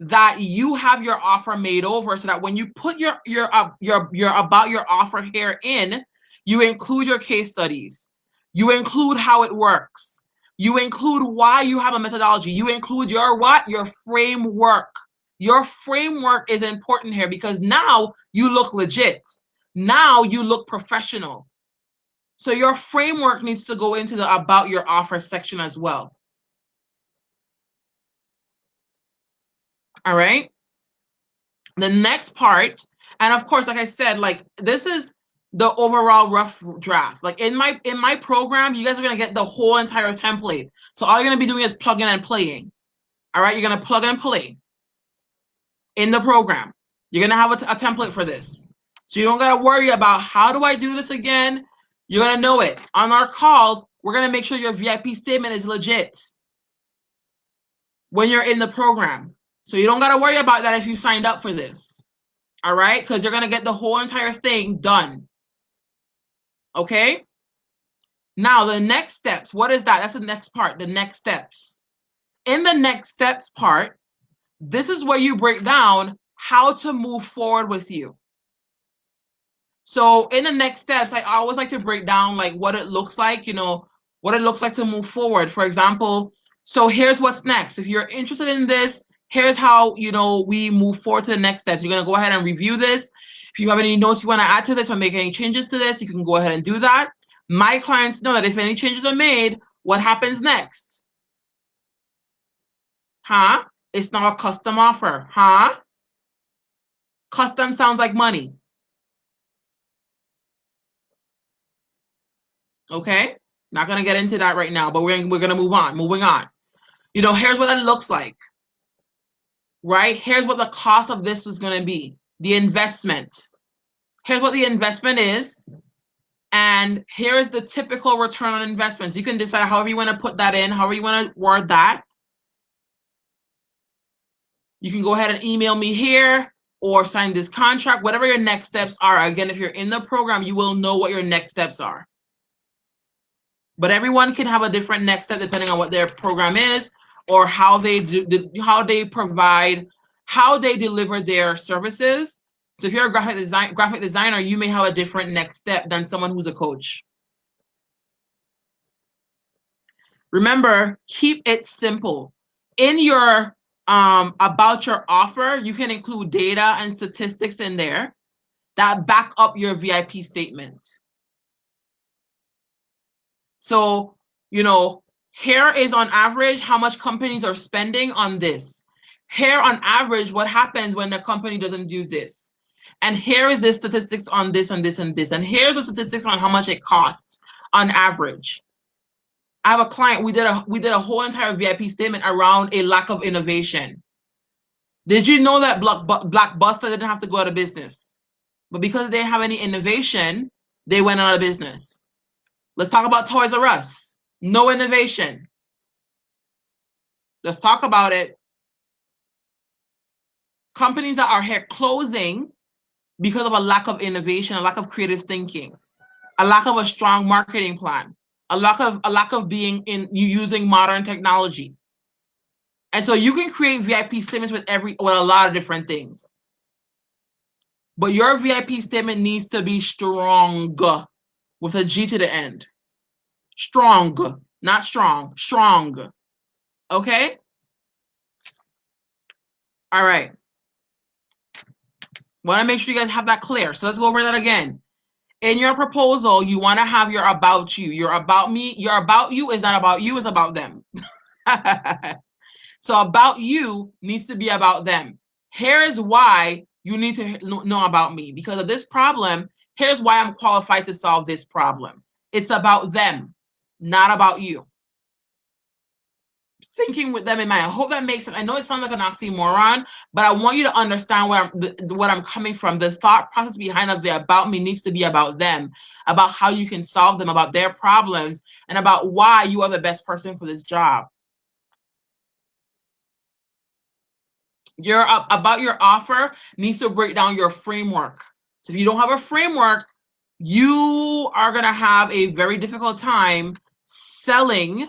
that you have your offer made over so that when you put your about your offer here in, you include your case studies. You include how it works. You include why you have a methodology. You include your what? Your framework. Your framework is important here because now you look legit. Now you look professional. So your framework needs to go into the about your offer section as well. All right. The next part, and of course, like I said, this is the overall rough draft. Like in my program, you guys are gonna get the whole entire template. So all you're gonna be doing is plugging and playing. All right, you're gonna plug and play. in the program. You're going to have a template for this. So you don't got to worry about how do I do this again? You're going to know it. On our calls, we're going to make sure your VIP statement is legit when you're in the program. So you don't got to worry about that if you signed up for this. All right? Because you're going to get the whole entire thing done. Okay? Now, the next steps. What is that? That's the next part, the next steps. In the next steps part, this is where you break down how to move forward with you. So in the next steps, I always like to break down like what it looks like, what it looks like to move forward. For example, so here's what's next. If you're interested in this, here's how, we move forward to the next steps. You're going to go ahead and review this. If you have any notes you want to add to this or make any changes to this, you can go ahead and do that. My clients know that if any changes are made, what happens next? Huh? It's not a custom offer. Huh? Custom sounds like money. Okay? Not going to get into that right now, but we're going to move on. Moving on. Here's what it looks like. Right? Here's what the cost of this was going to be. The investment. Here's what the investment is. And here is the typical return on investments. You can decide however you want to put that in, however you want to word that. You can go ahead and email me here or sign this contract, whatever your next steps are. Again, if you're in the program, you will know what your next steps are. But everyone can have a different next step depending on what their program is or how they deliver their services. So if you're a graphic designer, you may have a different next step than someone who's a coach. Remember, keep it simple. In your about your offer, you can include data and statistics in there that back up your VIP statement. So, here is on average how much companies are spending on this. Here on average, what happens when the company doesn't do this. And here is the statistics on this and this and this. And here's the statistics on how much it costs on average. I have a client, we did a whole entire VIP statement around a lack of innovation. Did you know that Blockbuster didn't have to go out of business? But because they didn't have any innovation, they went out of business. Let's talk about Toys R Us. No innovation. Let's talk about it. Companies that are here closing because of a lack of innovation, a lack of creative thinking, a lack of a strong marketing plan, a lack of using modern technology. And so you can create VIP statements with a lot of different things. But your VIP statement needs to be strong with a G to the end. Strong, not strong, strong. Okay? All right. Want to make sure you guys have that clear. So let's go over that again. In your proposal, you want to have your about you. Your about me, your about you is not about you, it's about them. So about you needs to be about them. Here is why you need to know about me. Because of this problem, here's why I'm qualified to solve this problem. It's about them, not about you. Thinking with them in mind. I hope that makes sense. I know it sounds like an oxymoron, but I want you to understand what I'm coming from. The thought process behind of the about me needs to be about them, about how you can solve them, about their problems, and about why you are the best person for this job. About your offer needs to break down your framework. So if you don't have a framework, you are going to have a very difficult time selling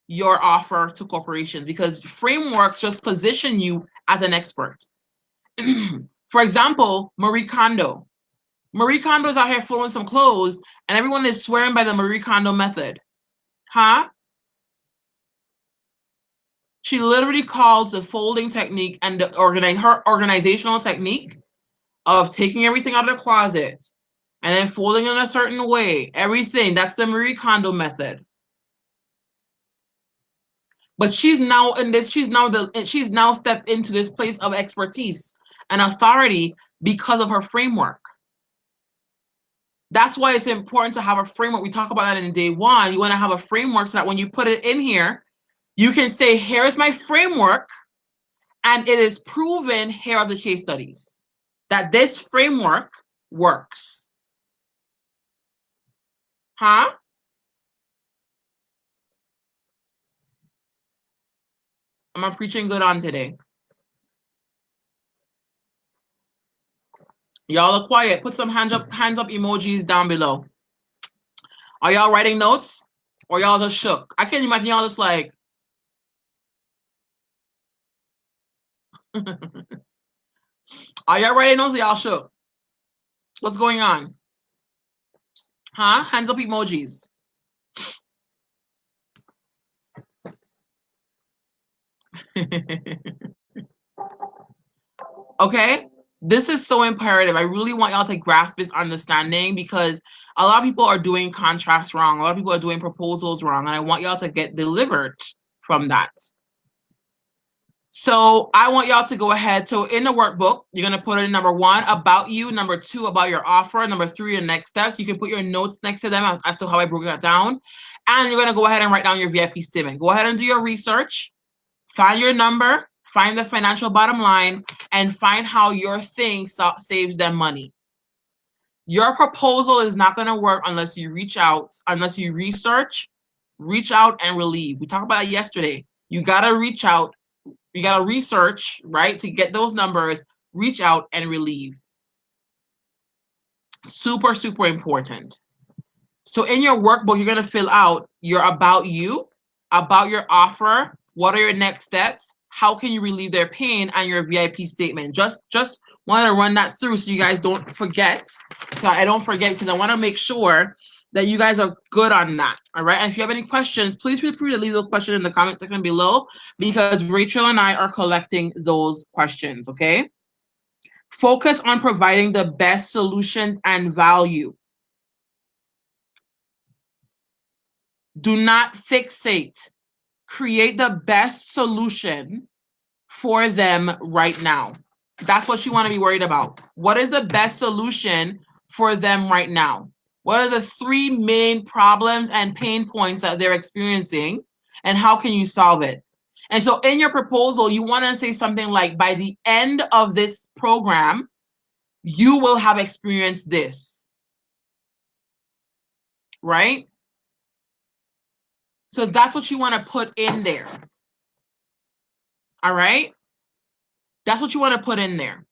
your offer to corporations because frameworks just position you as an expert. For example, Marie Kondo. Marie Kondo is out here flowing some clothes and everyone is swearing by the Marie Kondo method. Huh? She literally calls the folding technique and her organizational technique of taking everything out of the closet and then folding in a certain way. Everything. That's the Marie Kondo method. But she's now stepped into this place of expertise and authority because of her framework. That's why it's important to have a framework. We talk about that in day one. You want to have a framework so that when you put it in here, you can say, here's my framework, And it is proven, here are the case studies, that this framework works. Huh? Am I preaching good on today? Y'all are quiet. Put some hands up emojis down below. Are y'all writing notes? Or y'all just shook? I can't imagine y'all just like, are y'all writing notes or y'all shook? What's going on? Huh? Hands up emojis. Okay? This is so imperative. I really want y'all to grasp this understanding because a lot of people are doing contracts wrong. A lot of people are doing proposals wrong. And I want y'all to get delivered from that. So I want y'all to go ahead. So in the workbook, you're going to put in number 1, about you, number 2, about your offer, number 3, your next steps. You can put your notes next to them as to how I broke that down. And you're going to go ahead and write down your VIP statement. Go ahead and do your research, find your number, find the financial bottom line, and find how your thing saves them money. Your proposal is not going to work unless you reach out, unless you research, reach out and relieve. We talked about it yesterday. You got to reach out. You got to research, right, to get those numbers, reach out and relieve. Super, super important. So in your workbook, you're going to fill out your about you, about your offer, what are your next steps, how can you relieve their pain, and your VIP statement. Just want to run that through so you guys don't forget. So I don't forget because I want to make sure that you guys are good on that. All right. And if you have any questions, please feel free to leave those questions in the comment section below because Rachel and I are collecting those questions. Okay. Focus on providing the best solutions and value. Do not fixate. Create the best solution for them right now. That's what you want to be worried about. What is the best solution for them right now? What are the 3 main problems and pain points that they're experiencing, and how can you solve it? And so in your proposal, you want to say something like, by the end of this program, you will have experienced this, right? So that's what you want to put in there. All right? That's what you want to put in there.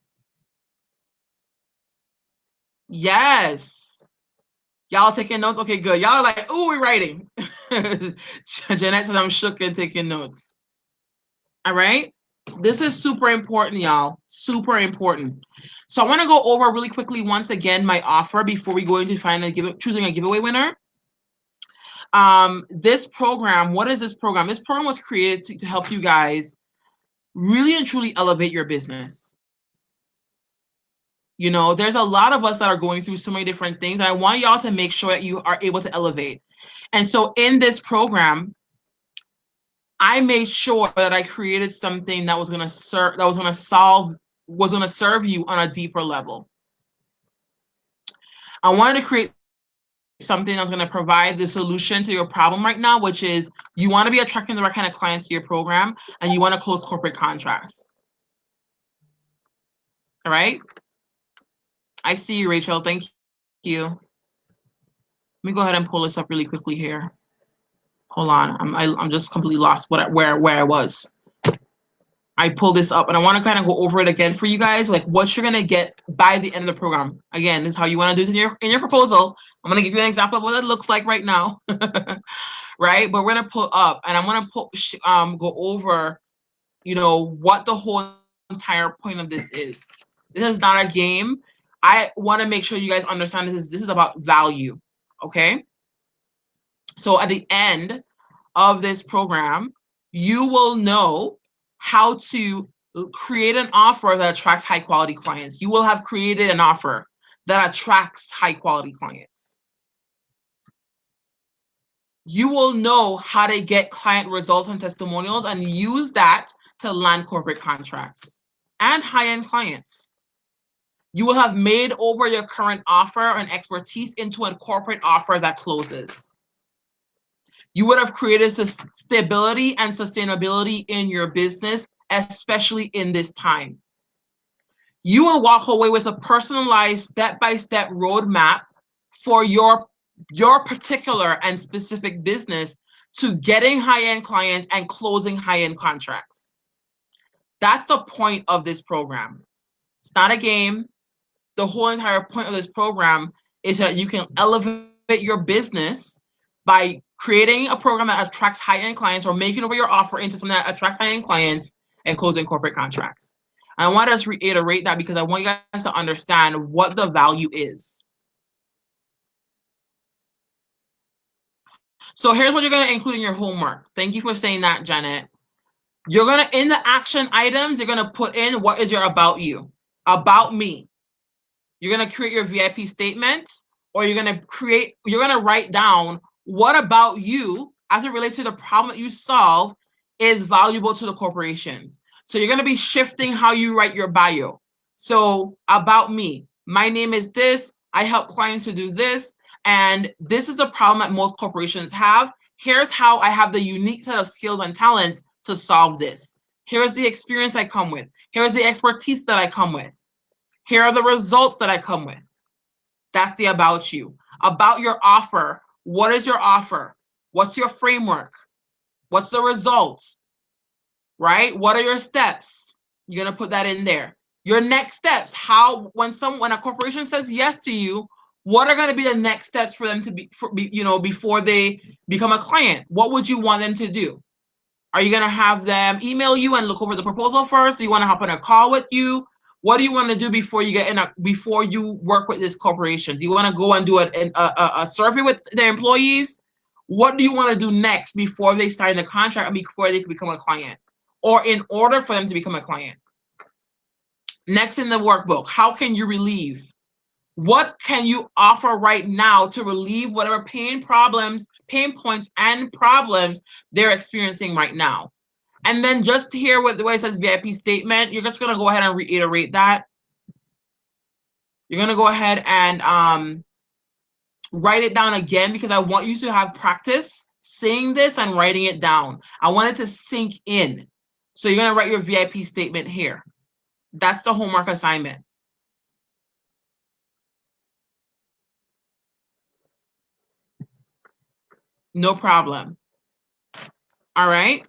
Yes. Y'all taking notes? Okay, good. Y'all are like, ooh, we're writing. Jeanette said I'm shook and taking notes. All right? This is super important, y'all. Super important. So I want to go over really quickly once again my offer before we go into choosing a giveaway winner. This program, what is this program? This program was created to help you guys really and truly elevate your business. You know, there's a lot of us that are going through so many different things, and I want y'all to make sure that you are able to elevate. And so in this program, I made sure that I created something that was going to serve, that was going to solve, was going to serve you on a deeper level. I wanted to create something that's going to provide the solution to your problem right now, which is you want to be attracting the right kind of clients to your program, and you want to close corporate contracts. All right? I see you, Rachel. Thank you. Let me go ahead and pull this up really quickly here. Hold on, I'm just completely lost where I was. I pulled this up and I want to kind of go over it again for you guys, like what you're gonna get by the end of the program. Again, this is how you want to do it in your proposal. I'm gonna give you an example of what it looks like right now, right? But we're gonna pull up and I'm gonna go over, you know, what the whole entire point of this is. This is not a game. I want to make sure you guys understand this is about value. Okay. So at the end of this program, you will know how to create an offer that attracts high quality clients. You will have created an offer that attracts high quality clients. You will know how to get client results and testimonials and use that to land corporate contracts and high-end clients. You will have made over your current offer and expertise into a corporate offer that closes. You would have created stability and sustainability in your business especially in this time. You will walk away with a personalized step-by-step roadmap for your particular and specific business to getting high-end clients and closing high-end contracts. That's the point of this program. It's not a game. The whole entire point of this program is that you can elevate your business by creating a program that attracts high-end clients or making over your offer into something that attracts high-end clients and closing corporate contracts. And I want to reiterate that because I want you guys to understand what the value is. So here's what you're going to include in your homework. Thank you for saying that, Janet. You're going to, in the action items, you're going to put in what is your about you, about me. You're going to create your VIP statement, or you're going to write down what about you as it relates to the problem that you solve is valuable to the corporations. So you're going to be shifting how you write your bio. So about me, my name is this, I help clients to do this, and this is a problem that most corporations have. Here's how I have the unique set of skills and talents to solve this. Here's the experience I come with. Here's the expertise that I come with. Here are the results that I come with. That's the about you. About your offer. What is your offer? What's your framework? What's the results? Right? What are your steps? You're going to put that in there. Your next steps. How, when a corporation says yes to you, what are going to be the next steps for them to before they become a client? What would you want them to do? Are you going to have them email you and look over the proposal first? Do you want to hop on a call with you? What do you want to do before you work with this corporation? Do you want to go and do a survey with their employees? What do you want to do next before they sign the contract and before they can become a client, or in order for them to become a client? Next in the workbook, how can you relieve? What can you offer right now to relieve whatever pain points, and problems they're experiencing right now? And then just here with the way it says VIP statement, you're just going to go ahead and reiterate that. You're going to go ahead and write it down again, because I want you to have practice saying this and writing it down. I want it to sink in. So you're going to write your VIP statement here. That's the homework assignment. No problem. All right.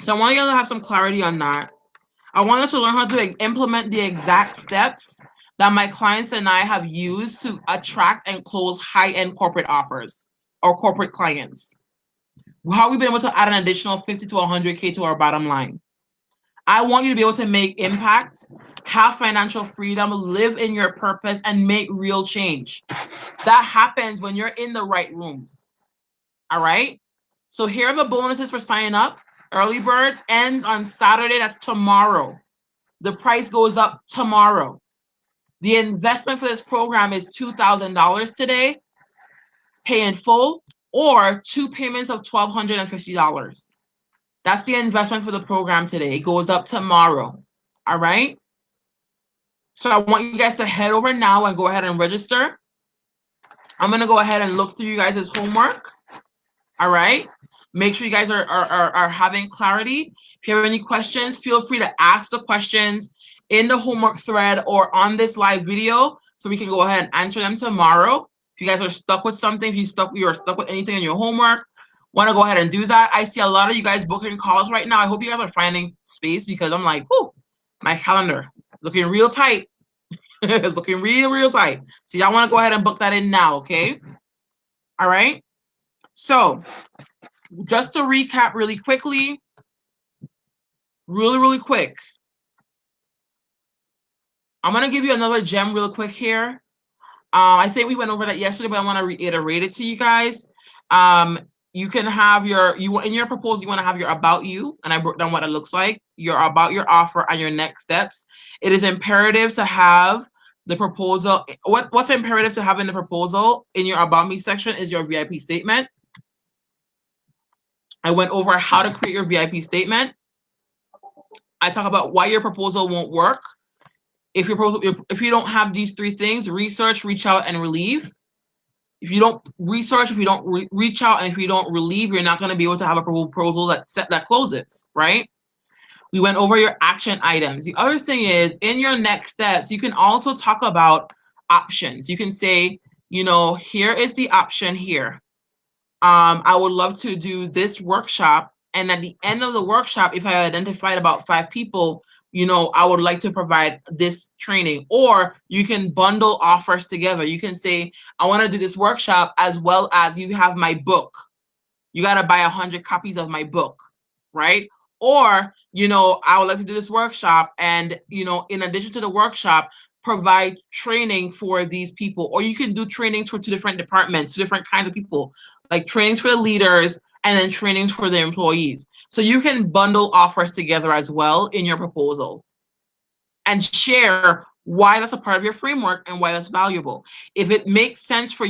So I want you to have some clarity on that. I want you to learn how to implement the exact steps that my clients and I have used to attract and close high-end corporate offers or corporate clients. How we've been able to add an additional 50 to 100K to our bottom line. I want you to be able to make impact, have financial freedom, live in your purpose, and make real change. That happens when you're in the right rooms. All right? So here are the bonuses for signing up. Early bird ends on Saturday. That's tomorrow. The price goes up tomorrow. The investment for this program is $2,000 today, pay in full, or 2 payments of $1,250. That's the investment for the program today. It goes up tomorrow. All right? So I want you guys to head over now and go ahead and register. I'm going to go ahead and look through you guys' homework. All right? Make sure you guys are having clarity. If you have any questions, feel free to ask the questions in the homework thread or on this live video so we can go ahead and answer them tomorrow. If you guys are stuck with something, if you're stuck with anything in your homework, want to go ahead and do that. I see a lot of you guys booking calls right now. I hope you guys are finding space, because I'm like, whoo, my calendar looking real tight. Looking real tight. So y'all want to go ahead and book that in now, okay? All right. So just to recap really quickly, really quick. I'm going to give you another gem real quick here. I think we went over that yesterday, but I want to reiterate it to you guys. You can have in your proposal, you want to have your about you, and I broke down what it looks like, your about your offer and your next steps. It is imperative to have the proposal. What's imperative to have in the proposal in your about me section is your VIP statement. I went over how to create your VIP statement. I talk about why your proposal won't work. If you don't have these 3 things: research, reach out, and relieve. If you don't research, if you don't reach out, and if you don't relieve, you're not going to be able to have a proposal that closes, right? We went over your action items. The other thing is, in your next steps, you can also talk about options. You can say, here is the option here. I would love to do this workshop. And at the end of the workshop, if I identified about 5 people, I would like to provide this training. Or you can bundle offers together. You can say, I want to do this workshop as well as you have my book. You got to buy 100 copies of my book, right? Or, I would like to do this workshop and, in addition to the workshop, provide training for these people. Or you can do trainings for 2 different departments, 2 different kinds of people, like trainings for the leaders and then trainings for the employees. So you can bundle offers together as well in your proposal and share why that's a part of your framework and why that's valuable. If it makes sense for